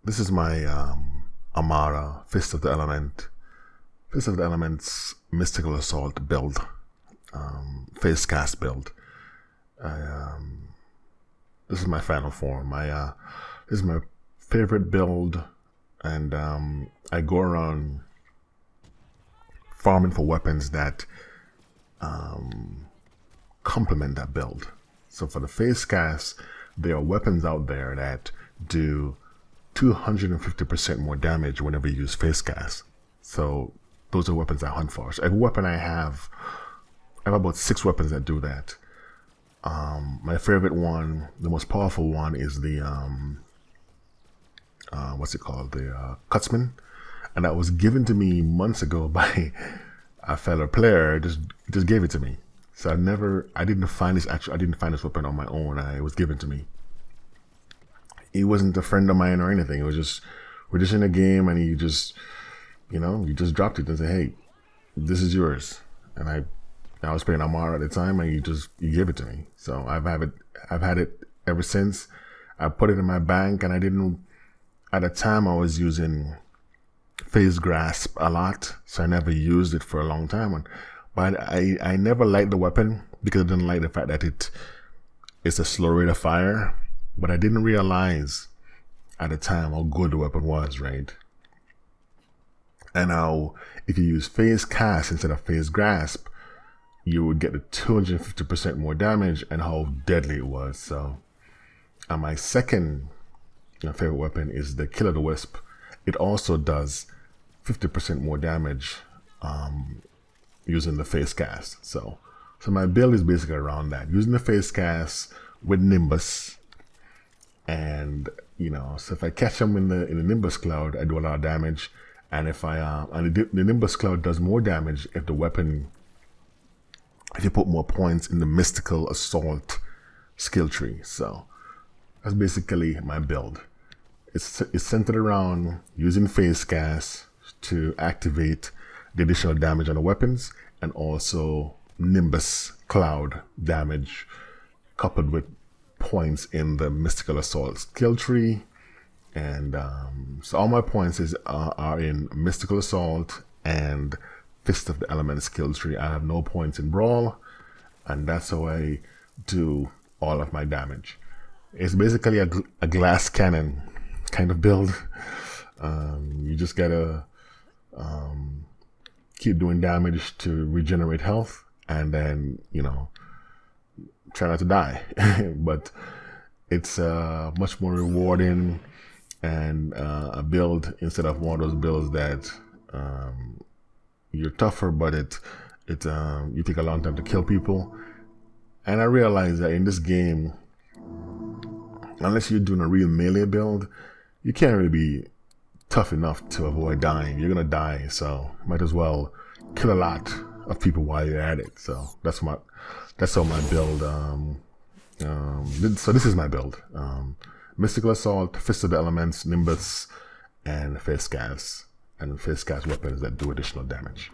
This is my Amara Fist of the Elements Mystical Assault build, Phasecast build. This is my final form. This is my favorite build, and I go around farming for weapons that complement that build. So for the Phasecast, there are weapons out there that do 250% more damage whenever you use Phasecast. So those are weapons I hunt for. So every weapon I have about 6 weapons that do that. My favorite one, the most powerful one, is the what's it called? The Cutsman, and that was given to me months ago by a fellow player. Just gave it to me. So I didn't find this weapon on my own. It was given to me. He wasn't a friend of mine or anything. It was just, we're just in a game, and he just dropped it and said, "Hey, this is yours." And I was playing Amara at the time, and you gave it to me. So I've had it ever since. I put it in my bank, and at the time I was using Phase Grasp a lot, so I never used it for a long time. But I never liked the weapon because I didn't like the fact that it's a slow rate of fire. But I didn't realize at the time how good the weapon was, right? And how if you use Phase Cast instead of Phase Grasp, you would get the 250% more damage, and how deadly it was. So my second favorite weapon is the Killer the Wisp. It also does 50% more damage using the Phasecast. So my build is basically around that, using the Phasecast with Nimbus. And so if I catch them in the Nimbus cloud, I do a lot of damage. And if the Nimbus cloud does more damage if you put more points in the Mystical Assault skill tree. So that's basically my build. It's centered around using Phasecast to activate the additional damage on the weapons, and also Nimbus cloud damage coupled with points in the Mystical Assault skill tree. And so all my points are in Mystical Assault and Fist of the Elements skill tree. I have no points in Brawl, and that's how I do all of my damage. It's basically a glass cannon kind of build. You just gotta keep doing damage to regenerate health, and then try not to die. But it's much more rewarding, and a build instead of one of those builds that you're tougher, but you take a long time to kill people. And I realize that in this game, unless you're doing a real melee build, you can't really be tough enough to avoid dying. You're gonna die, so might as well kill a lot of people while you're at it. So that's how my build. So this is my build: Mystical Assault, Fist of the Elements, Nimbus, and Phasecast weapons that do additional damage.